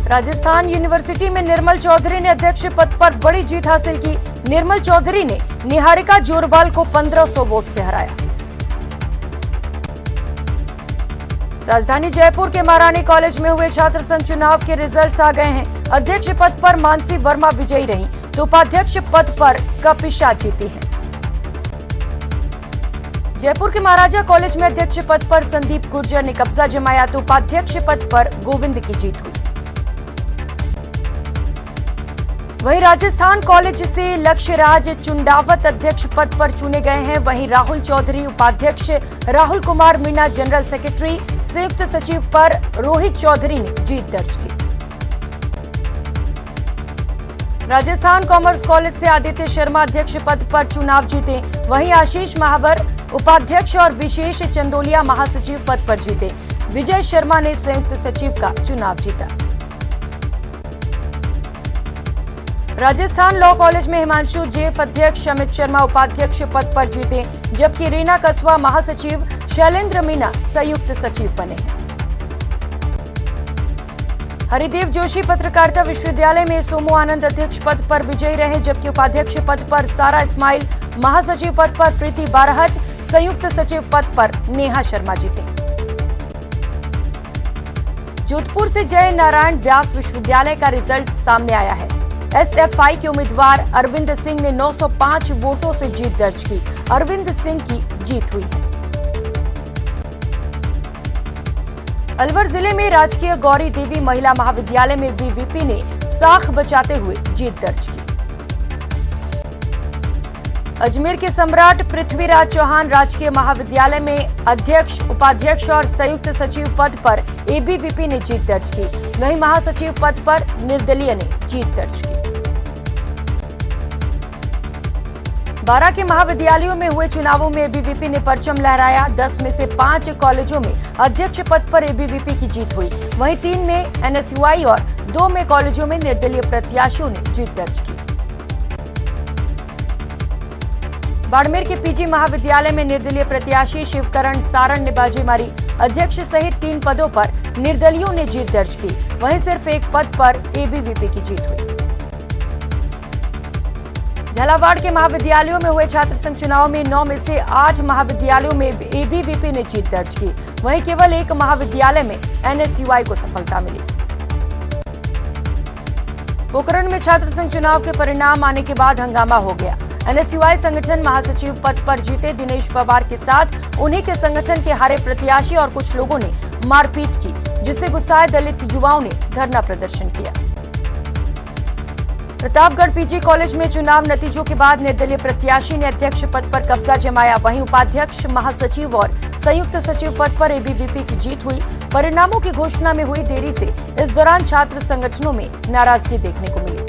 Rajasthan university में निर्मल चौधरी ने अध्यक्ष पद पर बड़ी जीत हासिल की। निर्मल चौधरी ने निहारिका जोरवाल को 1500 वोट से हराया। राजधानी जयपुर के महारानी कॉलेज में हुए छात्र संघ चुनाव के रिजल्ट्स आ गए हैं। अध्यक्ष पद पर मानसी वर्मा विजयी रही तो उपाध्यक्ष पद पर कपिशा जीती हैं। जयपुर के महाराजा कॉलेज में अध्यक्ष पद पर संदीप गुर्जर ने कब्जा जमाया तो उपाध्यक्ष पद पर गोविंद की जीत हुई। वहीं राजस्थान कॉलेज से लक्ष्यराज चुंडावत अध्यक्ष पद पर चुने गए हैं। वहीं राहुल चौधरी उपाध्यक्ष, राहुल कुमार मीणा जनरल सेक्रेटरी, संयुक्त सचिव पर रोहित चौधरी ने जीत दर्ज की। राजस्थान कॉमर्स कॉलेज से आदित्य शर्मा अध्यक्ष पद पर चुनाव जीते। वहीं आशीष महावर उपाध्यक्ष और विशेष चंदोलिया महासचिव पद पर जीते। विजय शर्मा ने संयुक्त सचिव का चुनाव जीता। राजस्थान लॉ कॉलेज में हिमांशु जेफ अध्यक्ष, अमित शर्मा उपाध्यक्ष पद पर जीते, जबकि रीना कस्वा महासचिव, शैलेंद्र मीणा संयुक्त सचिव बने हैं। हरिदेव जोशी पत्रकारिता विश्वविद्यालय में सोमू आनंद अध्यक्ष पद पर विजयी रहे, जबकि उपाध्यक्ष पद पर सारा इस्माइल, महासचिव पद पर प्रीति बारहट, संयुक्त सचिव पद पर नेहा शर्मा जीते। जोधपुर से जय नारायण व्यास विश्वविद्यालय का रिजल्ट सामने आया है। एसएफआई के उम्मीदवार अरविंद सिंह ने 905 वोटों से जीत दर्ज की। अरविंद सिंह की जीत हुई है। अलवर जिले में राजकीय गौरी देवी महिला महाविद्यालय में बीवीपी ने साख बचाते हुए जीत दर्ज की। अजमेर के सम्राट पृथ्वीराज चौहान राजकीय महाविद्यालय में अध्यक्ष, उपाध्यक्ष और संयुक्त सचिव पद पर एबीवीपी ने जीत दर्ज की। वहीं महासचिव पद पर निर्दलीय ने जीत दर्ज की। 12 के महाविद्यालयों में हुए चुनावों में एबीवीपी ने परचम लहराया। 10 में से 5 कॉलेजों में अध्यक्ष पद पर एबीवीपी की जीत हुई। वहीं 3 में एनएसयूआई और 2 में कॉलेजों में निर्दलीय प्रत्याशियों ने जीत दर्ज की। बाड़मेर के पीजी महाविद्यालय में निर्दलीय प्रत्याशी शिवकरण सारण ने बाजी मारी। अध्यक्ष सहित 3 पदों पर निर्दलीयों ने जीत दर्ज की। वहीं सिर्फ एक पद पर एबीवीपी की जीत हुई। झालावाड़ के महाविद्यालयों में हुए छात्र संघ चुनाव में 9 में से 8 महाविद्यालयों में एबीवीपी ने जीत दर्ज की। वहीं केवल एक महाविद्यालय में एनएसयूआई को सफलता मिली। पोखरण में छात्र संघ चुनाव के परिणाम आने के बाद हंगामा हो गया। एनएसयूआई संगठन महासचिव पद पर जीते दिनेश पवार के साथ उन्हीं के संगठन के हारे प्रत्याशी और कुछ लोगों ने मारपीट की, जिससे गुस्साए दलित युवाओं ने धरना प्रदर्शन किया। प्रतापगढ़ पीजी कॉलेज में चुनाव नतीजों के बाद निर्दलीय प्रत्याशी ने अध्यक्ष पद पर कब्जा जमाया। वहीं उपाध्यक्ष, महासचिव और संयुक्त सचिव पद पर एबीवीपी की जीत हुई। परिणामों की घोषणा में हुई देरी से इस दौरान छात्र संगठनों में नाराजगी देखने को मिली।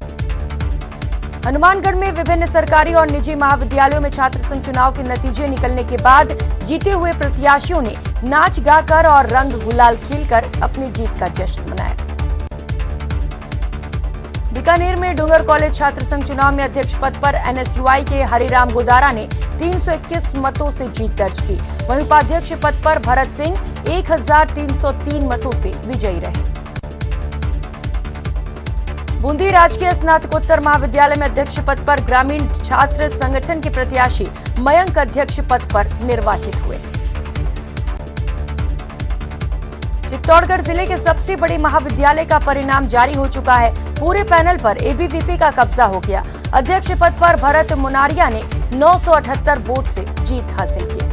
हनुमानगढ़ में विभिन्न सरकारी और निजी महाविद्यालयों में छात्र संघ चुनाव के नतीजे निकलने के बाद जीते हुए प्रत्याशियों ने नाच गाकर और रंग गुलाल खेलकर अपनी जीत का जश्न मनाया। बीकानेर में डूंगर कॉलेज छात्र संघ चुनाव में अध्यक्ष पद पर एनएसयूआई के हरिराम गोदारा ने 321 मतों से जीत दर्ज की। वहीं उपाध्यक्ष पद पर भरत सिंह 1303 मतों से विजयी रहे। बूंदी राजकीय स्नातकोत्तर महाविद्यालय में अध्यक्ष पद पर ग्रामीण छात्र संगठन के प्रत्याशी मयंक अध्यक्ष पद पर निर्वाचित हुए। चित्तौड़गढ़ जिले के सबसे बड़े महाविद्यालय का परिणाम जारी हो चुका है। पूरे पैनल पर एबीवीपी का कब्जा हो गया। अध्यक्ष पद पर भरत मुनारिया ने 978 वोट से जीत हासिल की।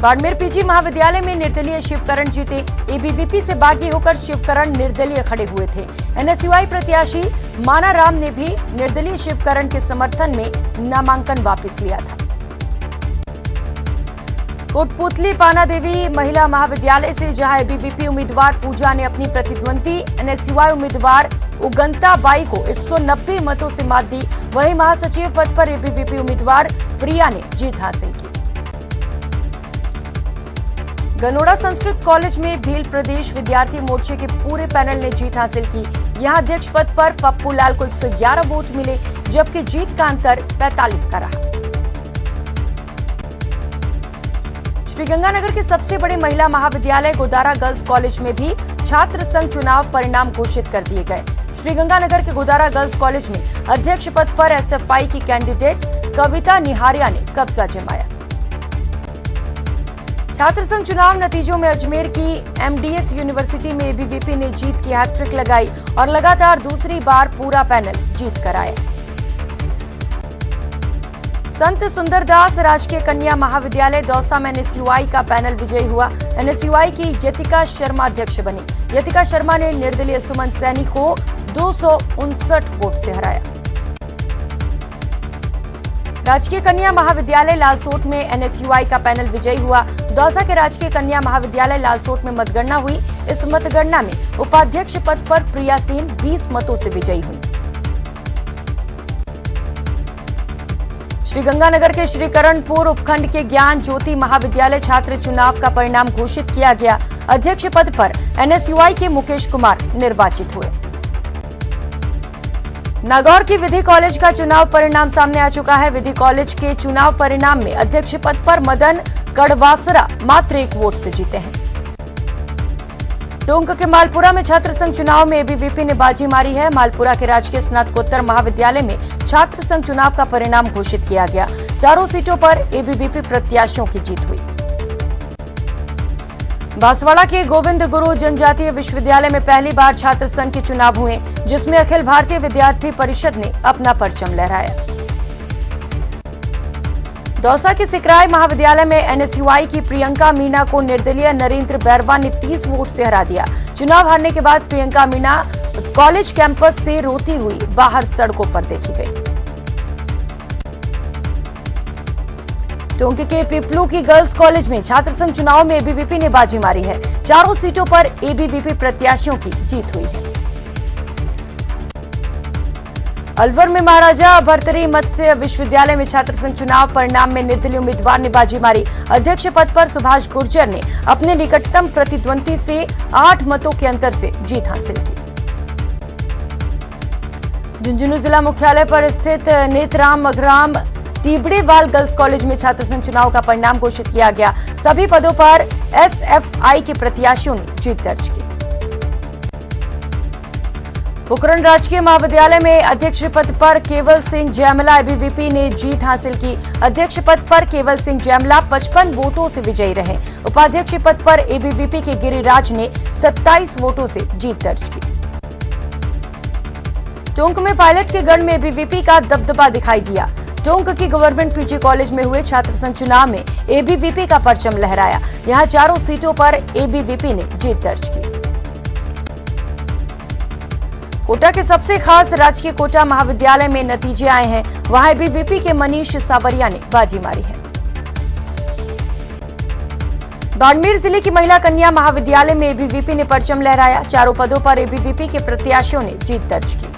बाड़मेर पीजी महाविद्यालय में निर्दलीय शिवकरण जीते। एबीवीपी से बागी होकर शिवकरण निर्दलीय खड़े हुए थे। एनएसयूआई प्रत्याशी मानाराम ने भी निर्दलीय शिवकरण के समर्थन में नामांकन वापस लिया था। कोटपुतली पाना देवी महिला महाविद्यालय से जहां एबीवीपी उम्मीदवार पूजा ने अपनी प्रतिद्वंदी एनएसयूआई उम्मीदवार उगंता बाई को 190 मतों से मात दी, वहीं महासचिव पद पर एबीवीपी उम्मीदवार प्रिया ने जीत हासिल की। गनोड़ा संस्कृत कॉलेज में भील प्रदेश विद्यार्थी मोर्चे के पूरे पैनल ने जीत हासिल की। यहां अध्यक्ष पद पर पप्पू लाल को 111 वोट मिले, जबकि जीत का अंतर 45 का रहा। श्रीगंगानगर के सबसे बड़े महिला महाविद्यालय गोदारा गर्ल्स कॉलेज में भी छात्र संघ चुनाव परिणाम घोषित कर दिए गए। श्रीगंगानगर के गोदारा गर्ल्स कॉलेज में अध्यक्ष पद पर एसएफआई की कैंडिडेट कविता निहारिया ने कब्जा जमाया। छात्र संघ चुनाव नतीजों में अजमेर की एमडीएस यूनिवर्सिटी में एबीवीपी ने जीत की हैट्रिक लगाई और लगातार दूसरी बार पूरा पैनल जीत कर आया। संत सुंदरदास राजकीय कन्या महाविद्यालय दौसा में एनएसयूआई का पैनल विजयी हुआ। एनएसयूआई की यतिका शर्मा अध्यक्ष बनी। यतिका शर्मा ने निर्दलीय सुमन सैनी को 259 वोट से हराया। राजकीय कन्या महाविद्यालय लालसोट में एनएसयूआई का पैनल विजयी हुआ। दौसा के राजकीय कन्या महाविद्यालय लालसोट में मतगणना हुई। इस मतगणना में उपाध्यक्ष पद पर प्रिया सेन 20 मतों से विजयी हुई। श्रीगंगानगर के श्रीकरणपुर उपखंड के ज्ञान ज्योति महाविद्यालय छात्र चुनाव का परिणाम घोषित किया गया। अध्यक्ष पद पर एनएसयूआई के मुकेश कुमार निर्वाचित हुए। नागौर की विधि कॉलेज का चुनाव परिणाम सामने आ चुका है। विधि कॉलेज के चुनाव परिणाम में अध्यक्ष पद पर मदन कड़वासरा मात्र 1 वोट से जीते हैं। टोंक के मालपुरा में छात्र संघ चुनाव में एबीवीपी ने बाजी मारी है। मालपुरा के राजकीय स्नातकोत्तर महाविद्यालय में छात्र संघ चुनाव का परिणाम घोषित किया गया। चारों सीटों पर एबीवीपी प्रत्याशियों की जीत हुई। बांसवाड़ा के गोविंद गुरु जनजातीय विश्वविद्यालय में पहली बार छात्र संघ के चुनाव हुए, जिसमें अखिल भारतीय विद्यार्थी परिषद ने अपना परचम लहराया। दौसा के सिकराय महाविद्यालय में एनएसयूआई की प्रियंका मीणा को निर्दलीय नरेंद्र बैरवा ने 30 वोट से हरा दिया। चुनाव हारने के बाद प्रियंका मीणा कॉलेज कैंपस से रोती हुई बाहर सड़कों पर देखी गई। टोंक के पिपलू की गर्ल्स कॉलेज में छात्र संघ चुनाव में एबीवीपी ने बाजी मारी है। चारों सीटों पर एबीवीपी प्रत्याशियों की जीत हुई है। अलवर में महाराजा भर्तरी मत्स्य विश्वविद्यालय में छात्र संघ चुनाव परिणाम में निर्दलीय उम्मीदवार ने बाजी मारी। अध्यक्ष पद पर सुभाष गुर्जर ने अपने निकटतम प्रतिद्वंदी से 8 मतों के अंतर से जीत हासिल की। झुंझुनू जिला मुख्यालय पर स्थित नेतराम ग्राम टीबड़ेवाल गर्ल्स कॉलेज में छात्र संघ चुनाव का परिणाम घोषित किया गया। सभी पदों पर एसएफआई के प्रत्याशियों ने जीत दर्ज की। पोखरण राजकीय महाविद्यालय में अध्यक्ष पद पर केवल सिंह जयमला एबीवीपी ने जीत हासिल की। अध्यक्ष पद पर केवल सिंह जयमला 55 वोटों से विजयी रहे। उपाध्यक्ष पद पर एबीवीपी के गिरिराज ने 27 वोटों से जीत दर्ज की। टोंक में पायलट के गढ़ में एबीवीपी का दबदबा दिखाई दिया। टोंक की गवर्नमेंट पीजी कॉलेज में हुए छात्र संघ चुनाव में एबीवीपी का परचम लहराया। यहां चारों सीटों पर एबीवीपी ने जीत दर्ज की। कोटा के सबसे खास राजकीय कोटा महाविद्यालय में नतीजे आए हैं। वहां एबीवीपी के मनीष सावरिया ने बाजी मारी है। बाड़मेर जिले की महिला कन्या महाविद्यालय में एबीवीपी ने परचम लहराया। चारों पदों पर एबीवीपी के प्रत्याशियों ने जीत दर्ज की।